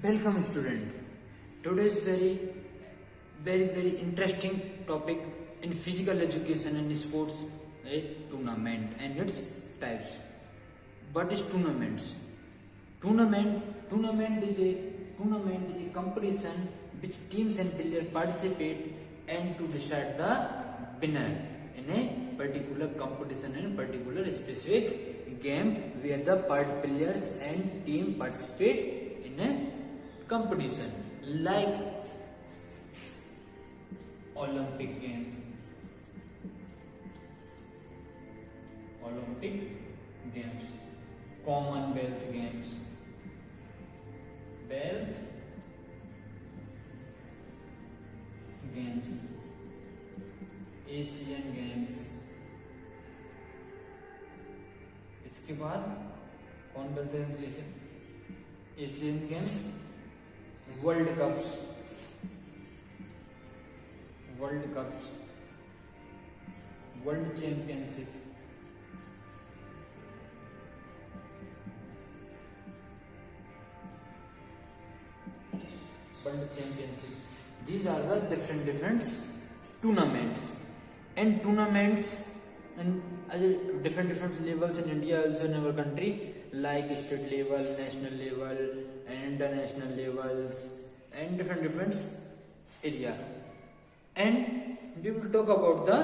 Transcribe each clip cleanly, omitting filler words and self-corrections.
Welcome student. Today's very interesting topic in physical education and sports, a tournament and its types. What is tournaments? Tournament is a competition which teams and players participate and to decide the winner in a particular competition and particular specific game where the players and team participate in a competition like Olympic games, Commonwealth games, Asian games, इसके बाद कौन बोलते हैं Asian games, world cups, world championship, these are the different tournaments and different levels in India, also in our country, like state level, national level and international levels and different area. And we will talk about the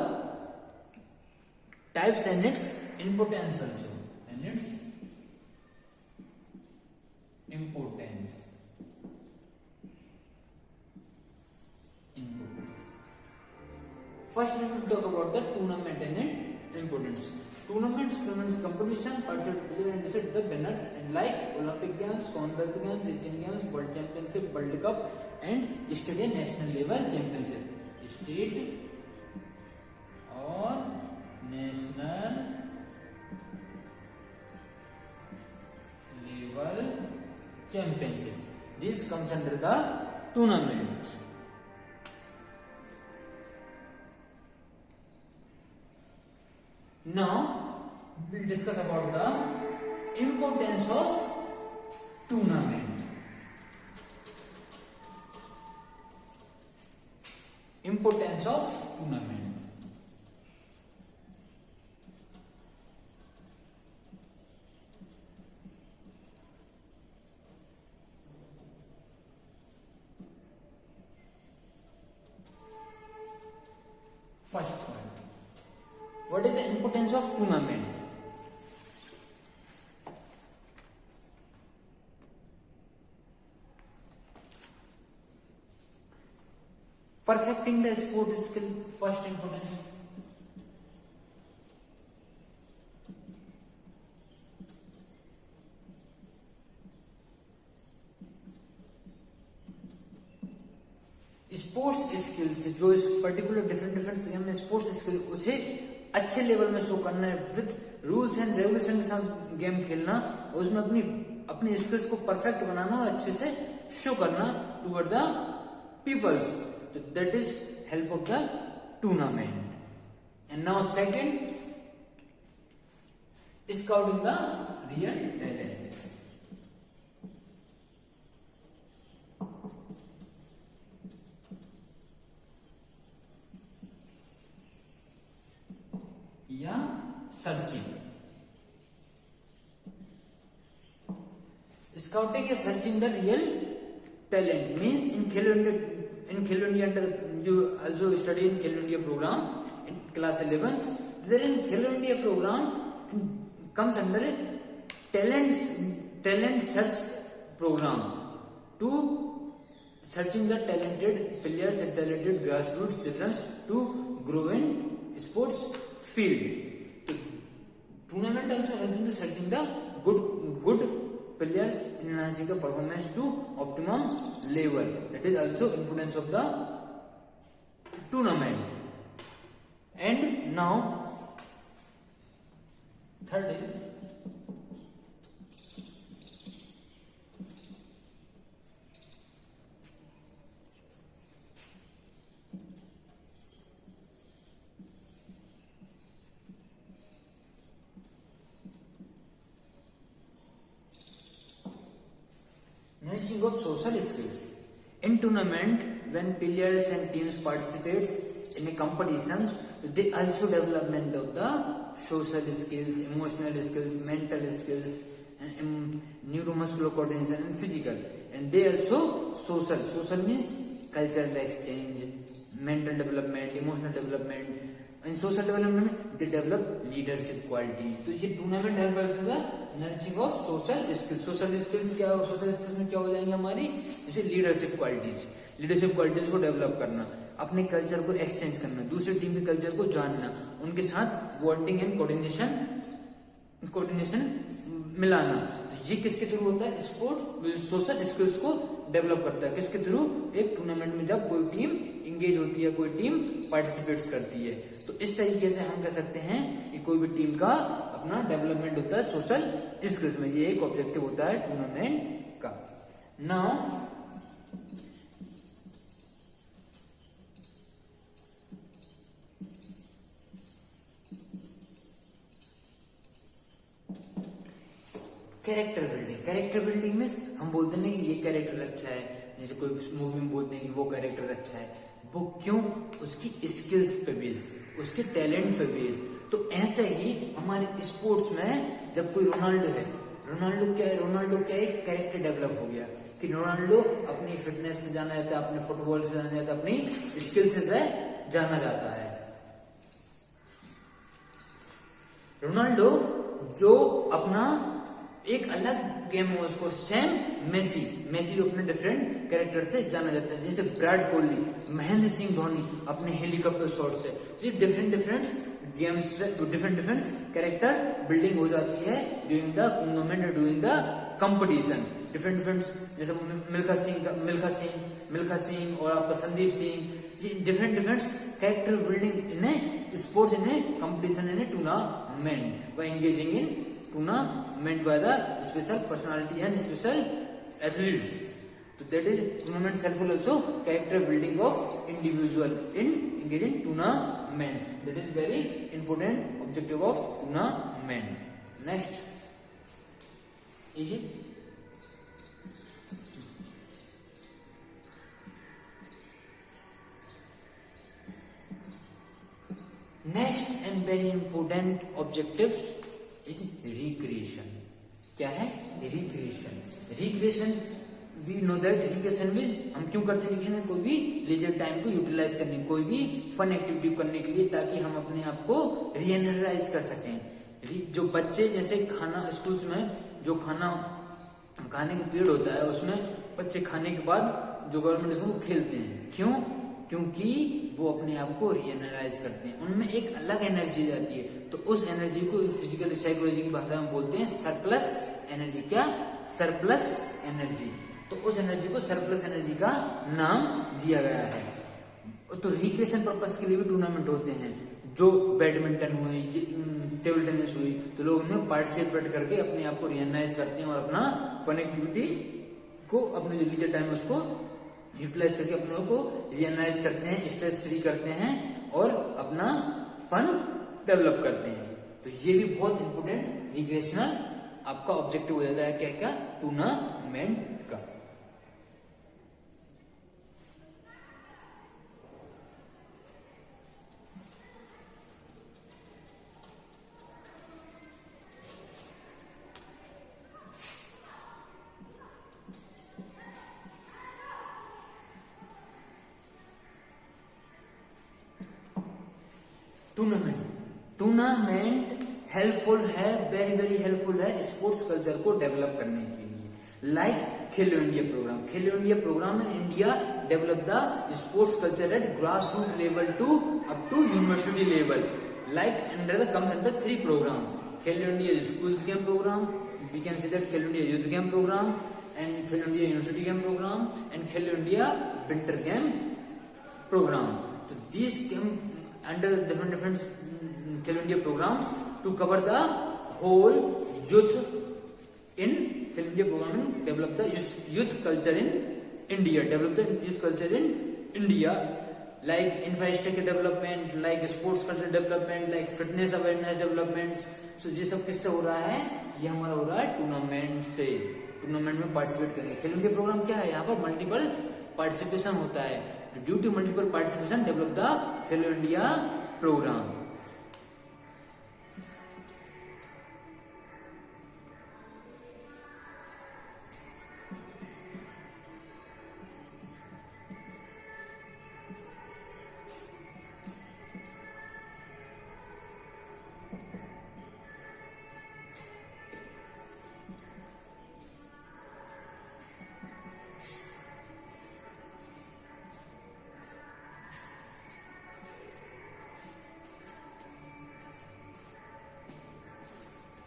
types and its importance also, and its importance. First, we will talk about the tournament and its importance. Tournaments competition, participate and decide the winners, and like Olympic Games, Commonwealth Games, Asian Games, World Championship, World Cup, and state and national level championship. State or national level championship. This comes under the tournaments. Now we will discuss about the importance of tournament. First point. What is the importance of tournament? Perfecting the sport skill, first importance. Sports skills जो इस particular different game में sports skill उसे अच्छे level में show करना है with rules and regulation के साथ गेम खेलना, उसमें अपनी स्किल्स को परफेक्ट बनाना और अच्छे से शो करना toward the peoples. That is help of the tournament. And now second, scouting the real talent. या सर्चिंग. स्काउटिंग या searching the real talent means in Khelo India you also study in Khelo India program in class 11th. There in Khelo India program comes under a talent search program to searching the talented players and talented grassroots children to grow in sports field. Tournament also helping to searching the good players in enhancing the performance to optimum level. That is also importance of the tournament. And now third is nurturing of social skills. In tournament, when players and teams participates in a competitions, they also development of the social skills, emotional skills, mental skills, and neuromuscular coordination and physical. And they also social. Social means cultural exchange, mental development, emotional development. In social development, they develop leadership quality. तो ये tournament help करता है nurturing of social skills. Social skills क्या, social skills में क्या हो जाएंगे हमारी, जैसे लीडरशिप क्वालिटीज. लीडरशिप क्वालिटीज को डेवलप करना, अपने कल्चर को एक्सचेंज करना, दूसरे टीम के कल्चर को जानना, उनके साथ बॉन्डिंग एंड कोऑर्डिनेशन मिलाना. तो ये किसके थ्रू होता है, स्पोर्ट सोशल स्किल्स को डेवलप करता है. किसके थ्रू, एक टूर्नामेंट में जब कोई टीम इंगेज होती है, कोई टीम पार्टिसिपेट करती है. तो इस तरीके से हम कह सकते हैं कि कोई भी टीम का अपना डेवलपमेंट होता है सोशल स्किल्स में. ये एक ऑब्जेक्टिव होता है टूर्नामेंट का. Now character building. Character building में हम बोलते हैं कि ये कैरेक्टर अच्छा है, जैसे कोई मूवी में बोलते हैं कि वो कैरेक्टर अच्छा है. वो क्यों, उसकी स्किल्स पे बेस, उसके टैलेंट पे बेस. तो ऐसे ही हमारे स्पोर्ट्स में जब कोई रोनाल्डो है, रोनाल्डो क्या एक कैरेक्टर डेवलप हो गया कि रोनाल्डो अपनी फिटनेस से जाना जाता है, अपने फुटबॉल से जाना जाता है, अपनी स्किल्स से जाना जाता है. रोनाल्डो जो अपना एक अलग गेम है उसको, सेम मेसी अपने डिफरेंट कैरेक्टर से जाना जाता है. जैसे विराट कोहली, महेंद्र सिंह धोनी अपने हेलीकॉप्टर शॉट से. ये डिफरेंट गेम्स से डिफरेंट कैरेक्टर बिल्डिंग हो जाती है during the tournament, during the competition. Different जैसे मिल्खा सिंह और आपका संदीप सिंह, ये different character building in sports, in competition, in tournament by engaging in tournament by the special personality and special athletes. So that is tournament helpful also character building of individual in engaging tournament. That is very important objective of tournament. Next is it next and very important objectives is recreation. क्या है recreation? We know that recreation में हम क्यों करते हैं, कोई भी leisure time को यूटिलाइज करने, कोई भी फन एक्टिविटी करने के लिए, ताकि हम अपने आप को रीएनर्जाइज कर सकें. जो बच्चे जैसे खाना स्कूल्स में जो खाने का पीरियड होता है, उसमें बच्चे खाने के बाद जो गवर्नमेंट स्कूल वो खेलते हैं. क्यों? क्योंकि वो अपने आप को रीएनर्जाइज करते हैं, उनमें एक अलग एनर्जी जाती है. तो उस एनर्जी को फिजिकल साइकोलॉजी की भाषा में बोलते हैं सरप्लस एनर्जी. क्या? Surplus energy. तो उस एनर्जी को सरप्लस एनर्जी का नाम दिया गया है. तो रिक्रिएशन पर्पस के लिए भी टूर्नामेंट होते हैं. जो बैडमिंटन हुई, टेबल टेनिस हुई, तो लोग उनमें पार्टिसिपेट करके अपने आप को रीएनर्जाइज करते हैं और अपना फन एक्टिविटी को, अपने जो लीजर टाइम उसको यूटिलाइज करके अपने को रीएनर्जाइज करते हैं, स्ट्रेस फ्री करते हैं और अपना फन डेवलप करते हैं. तो ये भी बहुत इंपोर्टेंट रिक्रिएशनल आपका ऑब्जेक्टिव हो जाता है. क्या टूर्नामेंट का. टूर्नामेंट हेल्पफुल है, वेरी हेल्पफुल है स्पोर्ट्स कल्चर को डेवलप करने के लिए. Like Khelo India programme in India develop the sports culture at grassroots level to up to university level. Like comes under 3 program. Khelo India schools game program, we can say that Khelo India youth game program, and Khelo India university game program, and Khelo India winter game program. So these came under different Khelo India programs to cover the whole youth in Khelo India program, develop the youth culture in India, like infrastructure development, like sports culture development, like fitness awareness developments. So ये सब किससे हो रहा है? ये हमारा हो रहा है टूर्नामेंट से. टूर्नामेंट में पार्टिसिपेट करेंगे। खेलो इंडिया प्रोग्राम क्या है, यहाँ पर मल्टीपल पार्टिसिपेशन होता है। Due to multiple participation develop the Khelo India programme.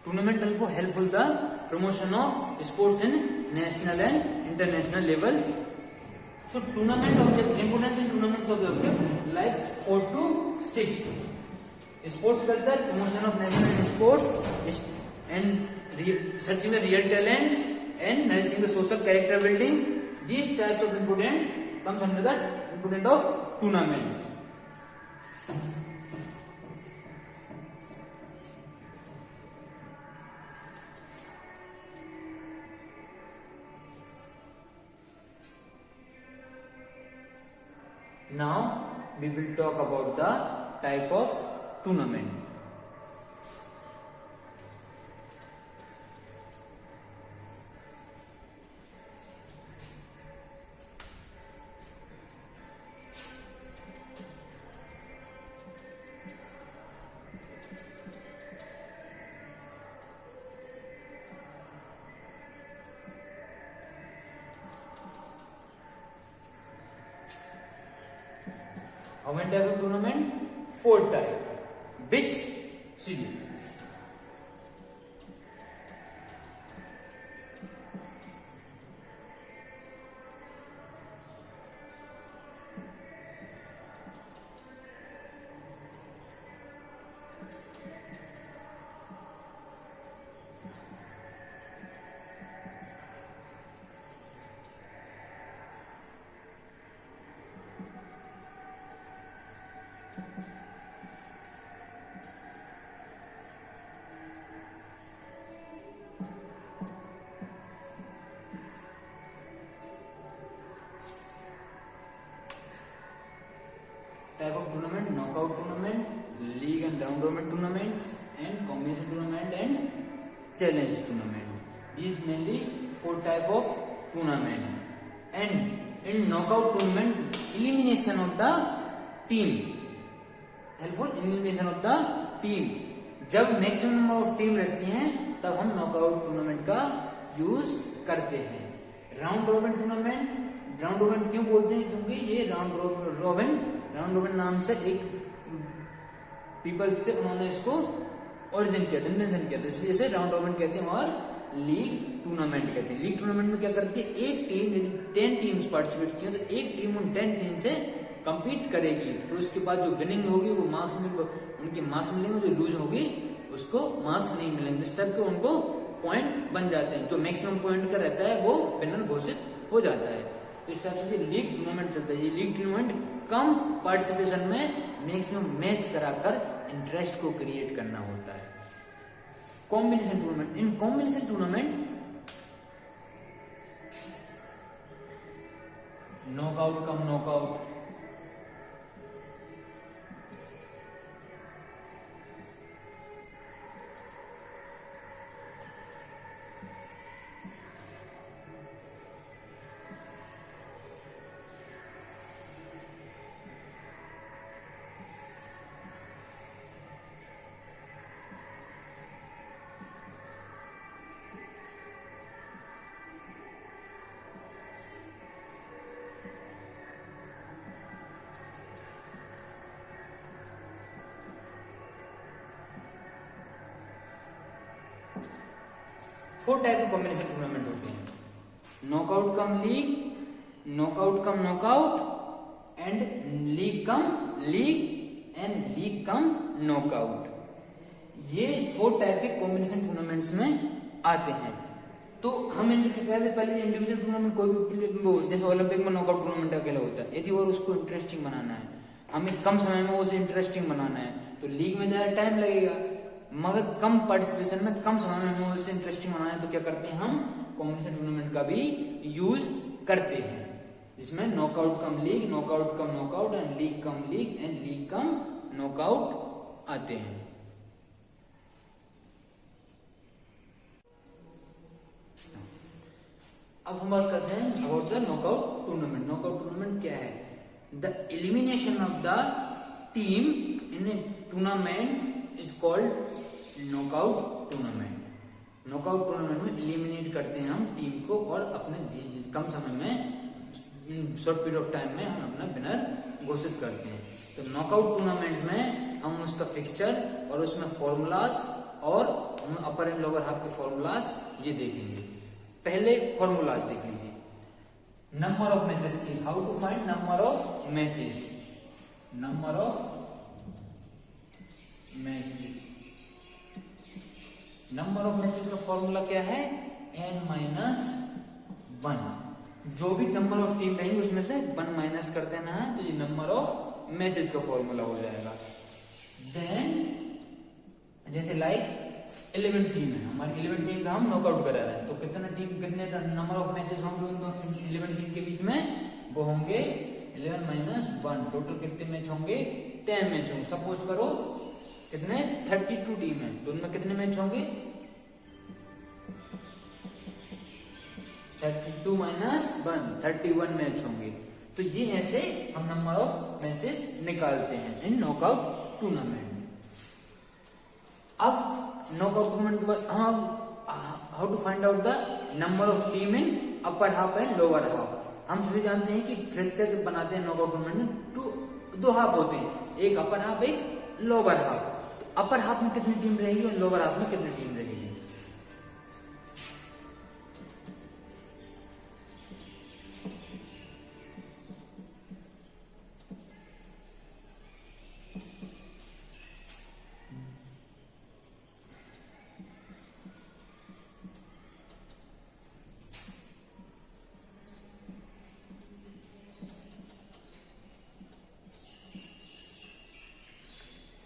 Tournament also helpful the promotion of sports in national and international level. So tournament object, importance in tournaments object like 4 to 6. Sports culture, promotion of national sports and searching the real talents and nurturing the social character building. These types of importance comes under the importance of tournament. Now we will talk about the type of tournament. How many type of tournament? 4 type. Which city? Type of tournament: knockout tournament, league and round robin tournaments, and combination tournament and challenge tournament. These mainly 4 type of tournament. And in knockout tournament, elimination of the team. Helpful elimination of the team. जब maximum number of team रहती हैं तब हम knockout tournament का use करते हैं। Round robin tournament, round robin क्यों बोलते हैं, क्योंकि ये राउंड रॉबिन नाम से एक पीपल्स थे, उन्होंने इसको ओरिजिन किया था, इन्वेंशन किया था, इसलिए इसे राउंड रॉबिन कहते हैं। और लीग टूर्नामेंट कहते हैं। लीग टूर्नामेंट में क्या करती है, एक टीम यदि 10 टीम्स पार्टिसिपेट की तो एक टीम उन 10 टीम से कंपीट करेगी, फिर उसके बाद जो विनिंग होगी वो मार्क्स उनके मार्क्स मिलेंगे, जो लूज होगी उसको मार्क्स नहीं मिलेंगे। इस टाइप के उनको पॉइंट बन जाते हैं, जो मैक्सिमम पॉइंट का रहता है वो विनर घोषित हो जाता है। तो इस टाइप से लीग टूर्नामेंट चलता है। ये लीग टूर्नामेंट कम पार्टिसिपेशन में मैक्सिमम मैच कराकर इंटरेस्ट को क्रिएट करना होता है। Combination tournament, in combination tournament knockout come knockout, four type के कॉम्बिनेशन टूर्नामेंट होते हैं। Knockout come league, knockout come knockout and league cum league and league cum knockout. ये 4 टाइप के कॉम्बिनेशन टूर्नामेंट्स में आते हैं। तो हम पहले इंडिविजुअल टूर्नामेंट कोई भी, जैसे ओलंपिक में नॉकआउट टूर्नामेंट अकेला होता है, यदि और उसको इंटरेस्टिंग बनाना है, हमें कम समय में उसे इंटरेस्टिंग बनाना है, तो लीग में ज्यादा टाइम लगेगा, मगर कम पार्टिसिपेशन में कम समय में हमें उसे इंटरेस्टिंग बनाना है, तो क्या करते हैं हम कॉम्बिनेशन टूर्नामेंट का भी यूज करते हैं, जिसमें knockout come league, knockout come knockout and league cum league and league cum knockout आते हैं। अब हम बात करते हैं about the knockout tournament. Knockout tournament क्या है? The elimination of the team in A tournament is called knockout tournament. Knockout tournament में एलिमिनेट करते हैं हम टीम को और अपने कम समय में, शॉर्ट पीरियड ऑफ टाइम में हम अपना विनर घोषित करते हैं। तो नॉकआउट टूर्नामेंट में हम उसका फिक्सचर और उसमें फॉर्मूलाज और अपर एंड लोअर हाफ के फॉर्मूलाज ये देखेंगे। पहले फॉर्मूलाज देख लीजिए। नंबर ऑफ मैचेस की, how to find number of matches. Number of matches, number of matches का फॉर्मूला क्या है? n-1। जो भी नंबर ऑफ टीम रहेंगे उसमें से 1 माइनस कर देना है, तो ये नंबर ऑफ मैचेस का फॉर्मूला हो जाएगा। देन जैसे लाइक 11 टीम है हमारी, 11 टीम का हम नॉकआउट करा रहे हैं, तो कितने नंबर ऑफ मैचेस होंगे उन 11 टीम के बीच में? वो होंगे 11 - 1। टोटल कितने मैच होंगे? 10 मैच होंगे। सपोज करो कितने 32 टीम है, तो उनमें कितने मैच होंगे? 32 - 1 31 मैच होंगे। तो ये ऐसे हम नंबर ऑफ मैचेस निकालते हैं इन नॉकआउट टूर्नामेंट। अब नॉकआउट टूर्नामेंट के बाद हम how to find out the number of team in upper half and lower half. हम सभी जानते हैं कि फ्रैक्चर जब बनाते हैं नॉकआउट टूर्नामेंट में दो हाफ होते हैं, एक अपर हाफ एक लोअर हाफ। तो अपर हाफ में कितनी टीम रहेगी और लोअर हाफ में कितनी टीम रहेगी?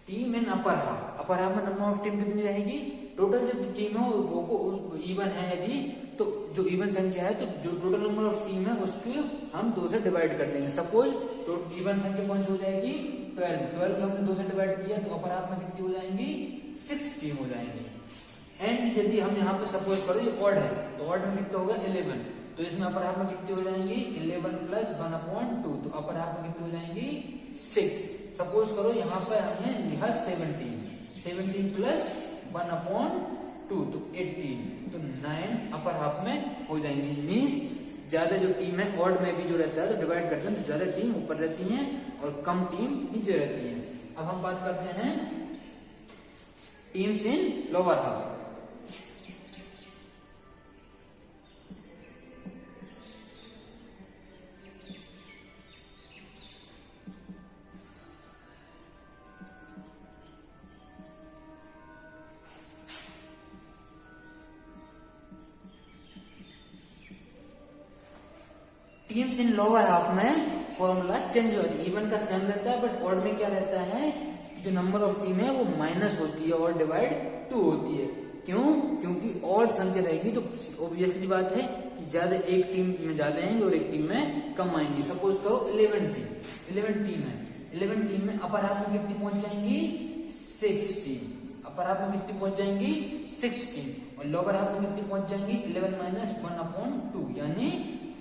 Team in upper half, upper half में नंबर ऑफ टीम कितनी रहेगी? टोटल जब टीम है वो इवन है, यदि तो जो इवन संख्या है तो जो टोटल नंबर ऑफ टीम है उसको हम 2 से डिवाइड कर देंगे। सपोज तो इवन संख्या कौन सी हो जाएगी? 12 हमने 2 से डिवाइड किया तो अपर हाफ में कितनी हो जाएंगी? 6 टीम हो जाएंगी। एंड यदि हम यहाँ पे सपोज करो ये ऑड है, तो ऑड में कितना होगा? 11। तो इसमें अपर हाफ में कितनी हो जाएंगी? 11 + 1/2, तो अपर हाफ में कितनी हो जाएंगी? 6। सपोज करो यहाँ पर हमने लिखा 17 + 1/2, तो 18, तो 9 अपर हाफ में हो जाएंगी। मीन्स ज्यादा जो टीम है ऑड में भी जो रहता है तो डिवाइड करते हैं, तो ज्यादा टीम ऊपर रहती हैं और कम टीम नीचे रहती है। अब हम बात करते हैं teams in lower half. Teams in lower half में फॉर्मूला चेंज हो जाती है। इवन का सेम रहता है, बट ऑड में क्या रहता है? जो नंबर ऑफ टीम है वो माइनस होती है और डिवाइड 2 होती है। क्यों? क्योंकि ऑड संख्या रहेगी तो ऑब्वियसली बात है कि ज्यादा एक टीम में ज्यादा आएंगे और एक टीम में कम आएंगे। सपोज करो 11 टीम है, 11 टीम में अपर हाफ में कितनी पहुंच जाएंगी? 6 टीम। अपर हाफ में कितनी पहुंच जाएंगी? 6 टीम। और लोअर हाफ में कितनी पहुंच जाएंगी? 11 - 1/2 यानी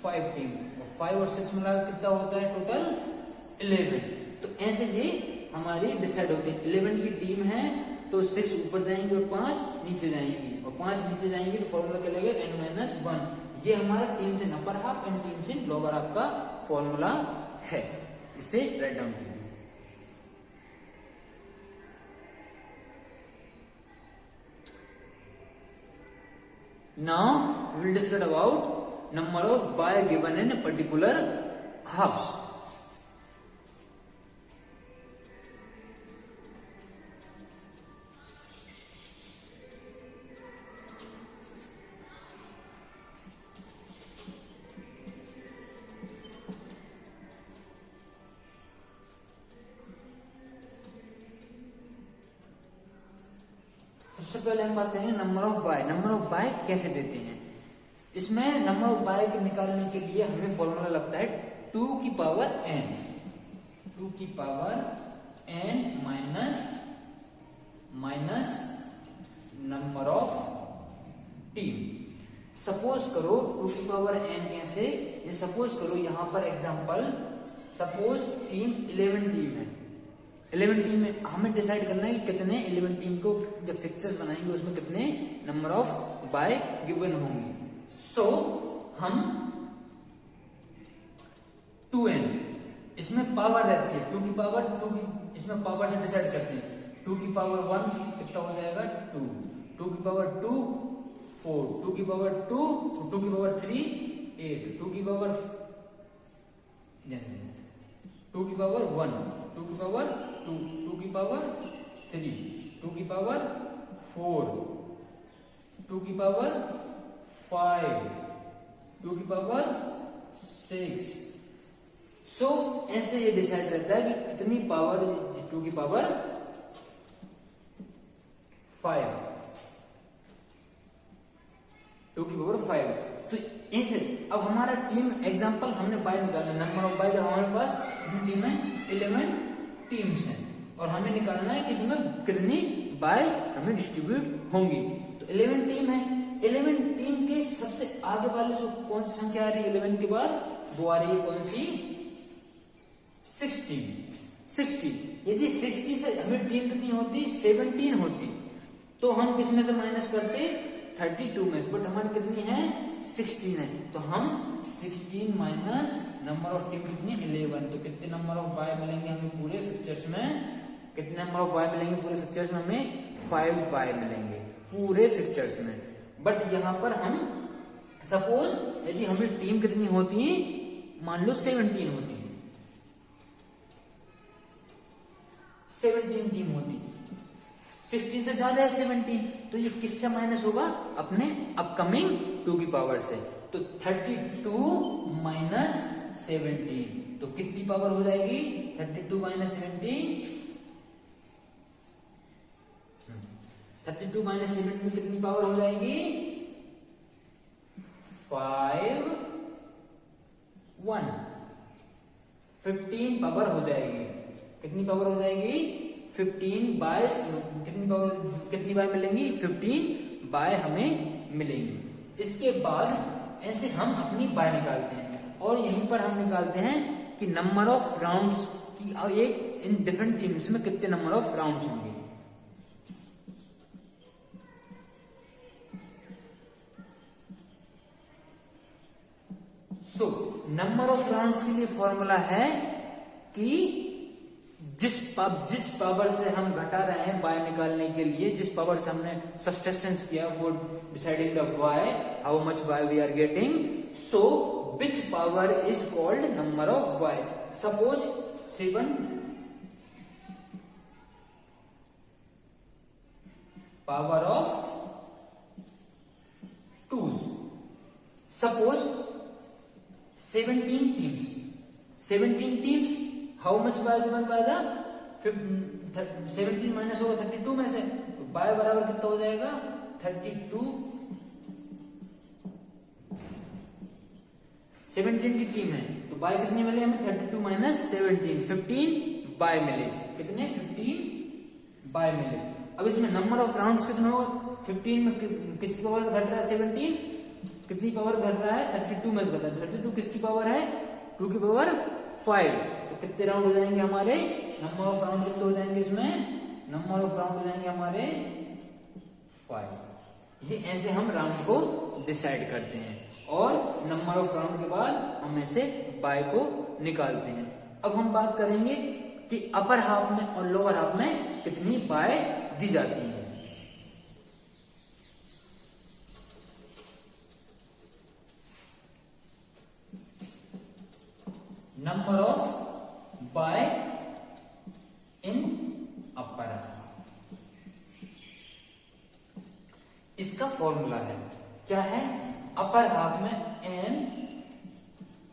5 टीम। 5 और 6 मिला कितना होता है? टोटल 11। तो ऐसे ही हमारी डिसाइड होती है। 11 की टीम है तो 6 ऊपर जाएंगे और 5 नीचे जाएंगी, और 5 नीचे जाएंगे तो फॉर्मूला क्या लगेगा? n-1। ये हमारा teams in upper half and teams in lower half का फॉर्मूला है। इसे राइट डाउन कीजिए। Now we will discuss about number of bye given in a particular halves. सबसे पहले हम बात करेंगे number of bye. Number of bye कैसे देते हैं? इसमें नंबर ऑफ बाय के निकालने के लिए हमें फॉर्मूला लगता है 2 की पावर n, 2 की power n minus number of team. Suppose करो 2 की पावर n कैसे, ये सपोज करो यहां पर एग्जांपल, सपोज टीम 11 टीम है, 11 टीम में हमें डिसाइड करना है कि कितने 11 टीम को जब फिक्चर्स बनाएंगे उसमें कितने नंबर ऑफ बाय गिवन होंगे। सो हम 2n, इसमें पावर रहती है 2 की पावर 2 की, इसमें पावर से डिसाइड करते हैं। 2 की पावर 1 कितना हो जाएगा 2, 2 की पावर 2 4, 2 की पावर 2, 2 की पावर 3 8, 2 की पावर 2 की पावर 1, 2 की पावर 2, 2 की पावर 3, 2 की पावर 4, 2 की पावर 5, 2 की पावर 6। सो ऐसे ये डिसाइड रहता है कि कितनी पावर 2 की पावर 5, 2 की पावर 5। तो ऐसे अब हमारा टीम एग्जांपल हमने बाय निकालना, नंबर ऑफ बाय, जब हमारे पास टीम है 11 टीम्स हैं और हमें निकालना है कि इसमें कितनी बाय हमें डिस्ट्रीब्यूट होंगी। तो 11 टीम है, 11 टीम के सबसे आगे वाले जो कौन सी संख्या आ रही है 11 के बाद, वो आ रही है कौन सी 16। यदि 60 से हमें टीम कितनी होती 17 होती, तो हम किसमें से माइनस करते 32 में से, बट हमारी कितनी है 16 है, तो हम 16 माइनस नंबर ऑफ टीम कितनी 11, तो कितने नंबर ऑफ बाय मिलेंगे हमें पूरे फिक्चर्स में, कितने नंबर ऑफ बाय मिलेंगे पूरे फिक्चर्स में, हमें 5 बाय मिलेंगे पूरे फिक्चर्स में। बट यहां पर हम सपोज यदि हमें टीम कितनी होती है, मान लो 17 होती, 17 टीम होती, 16 से ज्यादा है 17, तो ये किससे माइनस होगा अपने अपकमिंग 2 की पावर से। तो 32 माइनस 17, तो कितनी पावर हो जाएगी 32 माइनस 17, 32 माइनस 17 कितनी पावर हो जाएगी 5 1, 15 पावर हो जाएगी, कितनी पावर हो जाएगी 15 बाय, कितनी बाय मिलेंगी 15 बाय हमें मिलेंगी। इसके बाद ऐसे हम अपनी बाय निकालते हैं और यहीं पर हम निकालते हैं कि नंबर ऑफ राउंड्स की एक इन डिफरेंट टीम्स में कितने नंबर ऑफ राउंड्स होंगे। सो नंबर ऑफ राउंड्स के लिए फॉर्मूला है कि जिस पावर से हम घटा रहे हैं बाय निकालने के लिए, जिस पावर से हमने सब्सट्रैक्शन किया for deciding the bye, how much bye we are getting, so which power is called number of bye. Suppose 7 power of 2, suppose 17 teams, how much bye given by the 17 minus होगा 32 में से, तो bye बराबर कितना हो जाएगा 32, 17 की team है तो बाय कितने मिले हमें 32 माइनस 17, 15 बाय मिले, कितने 15 बाय मिले। अब इसमें नंबर ऑफ राउंड्स कितना होगा, 15 में किसकी पावर से घट रहा है 17, कितनी पावर घट रहा है 32 में से घट रहा है, 32 किसकी पावर है 2 की पावर 5, तो कितने राउंड हो जाएंगे हमारे, नंबर ऑफ राउंड कितने हो जाएंगे इसमें, नंबर ऑफ राउंड हो जाएंगे हमारे 5। ये ऐसे हम राउंड को डिसाइड करते हैं और नंबर ऑफ राउंड के बाद हम ऐसे बाय को निकालते हैं। अब हम बात करेंगे कि अपर हाफ में और लोअर हाफ में कितनी बाय दी जाती है। Number of bye in upper half, इसका फॉर्मूला है क्या है, अपर हाफ में n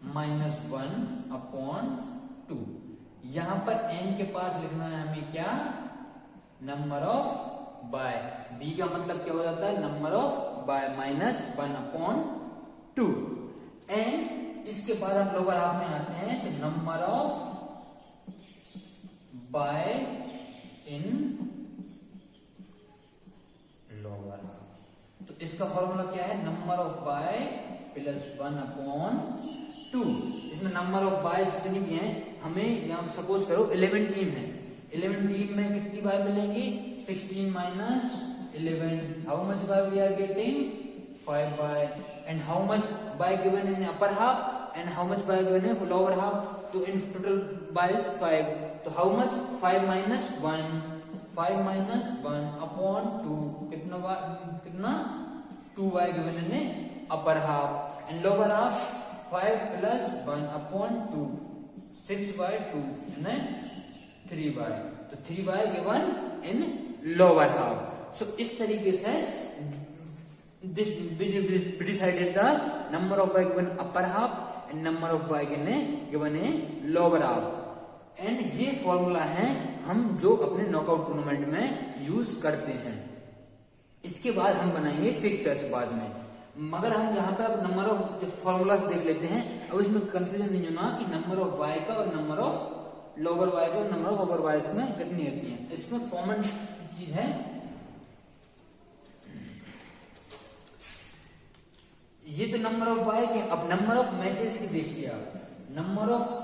-1/2, यहां पर n के पास लिखना है हमें क्या, नंबर ऑफ बाय, b का मतलब क्या हो जाता है नंबर ऑफ बाय, -1/2 2 एंड इसके बाद हम लोअर हाफ में आते हैं तो number of bye in lower half. तो इसका फॉर्मूला क्या है, नंबर ऑफ बाय प्लस 1/2। इसमें नंबर ऑफ बाय जितनी भी हैं, हमें यहां सपोज करो 11 टीम है, 11 टीम में कितनी बाय मिलेंगी, 16 minus 11, how much bye we are getting 5 bye, and how much bye given in upper half and how much bye given in lower half, तो इन टोटल बाय इज 5, तो how much 5 minus 1, 5 minus 1 upon 2, कितना 2 bye given in upper half and lower half 5 plus 1 upon 2, 6 by 2 and 3 bye, तो 3 bye given in lower half. So इस तरीके से this we decided the number of y given upper half and number of y given a lower half, and ये formula है हम जो अपने knockout tournament में यूज करते हैं। इसके बाद हम बनाएंगे फिक्चर्स बाद में, मगर हम यहाँ पे अब नंबर ऑफ फॉर्मूलास देख लेते हैं। अब इसमें कंफ्यूजन नहीं होना कि नंबर ऑफ y का और नंबर ऑफ लोअर y का और नंबर ऑफ अपर y में कितनी होती है। इसमें कॉमन चीज है, ये तो नंबर ऑफ वाई के, अब नंबर ऑफ मैचेस की देखिए आप, number of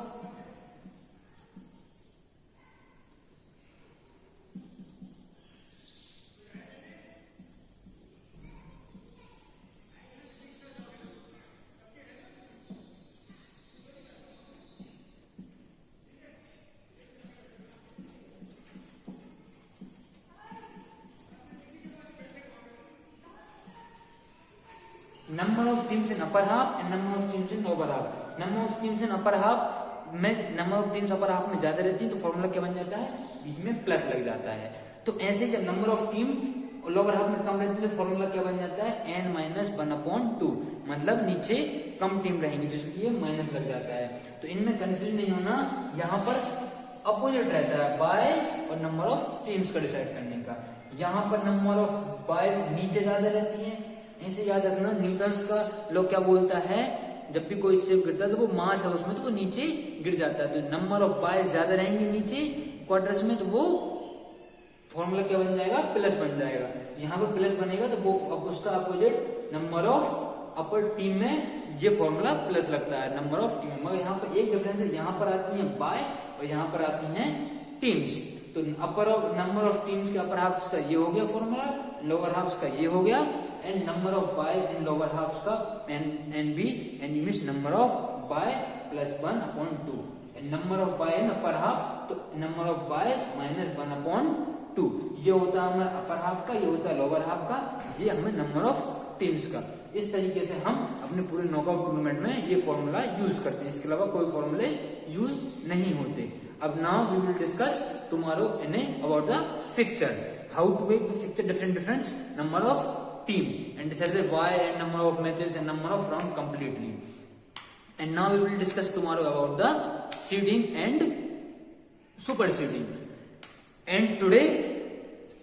number of teams in upper half and number of teams in lower half। number of teams in upper half में number of teams upper half में ज्यादा रहती है तो फॉर्मूला क्या बन जाता है, बीच में प्लस लग जाता है। तो ऐसे जब number of team lower half में कम रहती है तो फॉर्मूला क्या बन जाता है, n माइनस 1/2, मतलब नीचे कम टीम रहेंगी जिसलिए माइनस लग जाता है। तो इनमें कंफ्यूज नहीं होना, यहाँ पर अपोजिट रहता है बायस और नंबर ऑफ टीम्स का डिसाइड करने का। यहाँ पर नंबर ऑफ बायस नीचे ज्यादा रहती है। ऐसे याद रखना, न्यूटन्स का लोग क्या बोलता है, जब भी कोई सेब गिरता है तो वो मास है उसमें तो वो नीचे गिर जाता है। तो नंबर ऑफ बायस ज्यादा रहेंगे नीचे क्वार्टर्स में, तो वो फॉर्मूला क्या बन जाएगा, प्लस बन जाएगा। यहाँ पर प्लस बनेगा तो वो अब उसका opposite number of upper team में ये फॉर्मूला प्लस लगता है नंबर ऑफ टीम। मगर यहाँ पर एक डिफरेंस है, यहाँ पर आती है बाय और यहाँ पर आती हैं टीम्स। तो अपर ऑफ नंबर ऑफ टीम्स के अपर हाफ्स का ये हो गया फॉर्मूला, लोअर हाफ्स का ये हो गया, and number of bye in lower halves का n b means number of bye plus 1/2 and number of bye in upper half, तो नंबर ऑफ बाय माइनस 1/2। ये होता है हमारा अपर हाफ का, ये होता है लोअर हाफ का, ये हमें नंबर ऑफ टीम्स का। इस तरीके से हम अपने पूरे नॉकआउट टूर्नामेंट में ये फॉर्मूला यूज करते हैं, इसके अलावा कोई फॉर्मूले यूज नहीं होते। अब now we will discuss tomorrow in about the fixture, how to make the fixture different number of team and decide the why and number of matches and number of round completely. And now we will discuss tomorrow about the seeding and super seeding. And today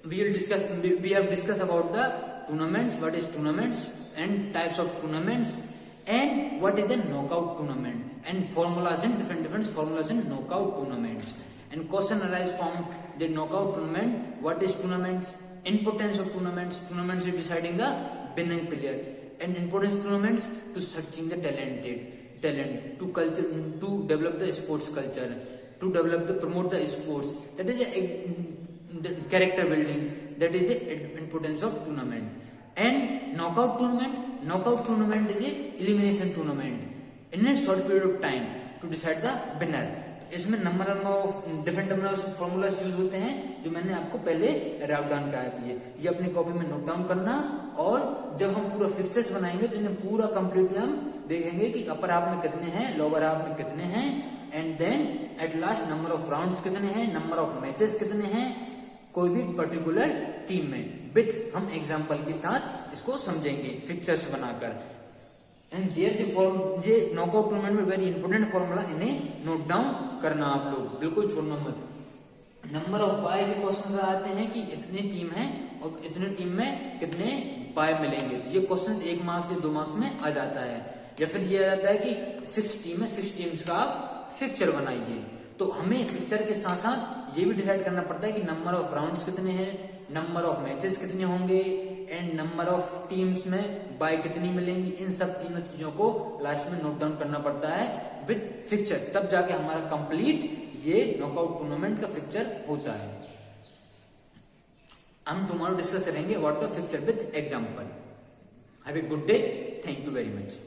we have discussed about the tournaments, what is tournaments and types of tournaments, and what is the knockout tournament and formulas and different formulas in knockout tournaments. And question arise from the knockout tournament, what is tournaments, importance of tournaments is deciding the winning player, and importance tournaments to searching the talent to culture, to develop the sports culture, to promote the sports, that is the character building, that is the importance of tournament. And knockout tournament is a elimination tournament in a short period of time to decide the winner. इसमें number of different number of formulas use होते हैं जो मैंने आपको पहले write down कराया था। ये अपनी कॉपी में नोट डाउन करना, और जब हम पूरा फिक्चर्स बनाएंगे तो इन्हें पूरा कंप्लीटली हम देखेंगे कि अपर हाफ में कितने हैं, लोअर हाफ में कितने हैं, and then at last number of rounds कितने हैं, नंबर ऑफ मैचेस कितने हैं कोई भी पर्टिकुलर टीम में, विथ हम एग्जाम्पल के साथ इसको समझेंगे फिक्चर्स बनाकर। एंड ये नॉकआउट टूर्नामेंट में वेरी इंपोर्टेंट फॉर्मूला, इन्हें नोट डाउन करना आप लोग, बिल्कुल छोड़ना मत। नंबर ऑफ बाय के क्वेश्चन आते हैं कि इतनी टीम है और इतनी टीम में कितने बाय मिलेंगे। तो ये क्वेश्चन 1 मार्क्स से 2 मार्क्स में आ जाता है। या फिर ये आ जाता है कि 6 टीम है, 6 टीम्स का आप फिक्चर बनाइए। तो हमें फिक्चर के साथ साथ ये भी डिसाइड करना पड़ता है कि नंबर ऑफ राउंड्स कितने हैं, नंबर ऑफ मैचेस कितने होंगे एंड नंबर ऑफ टीम्स में बाय कितनी मिलेंगी। इन सब तीनों चीजों को लास्ट में नोट डाउन करना पड़ता है विद फिक्चर, तब जाके हमारा कंप्लीट ये नॉकआउट टूर्नामेंट का फिक्चर होता है। हम टुमारो डिस्कस करेंगे what the fixture with example. Have a good day, thank you very much.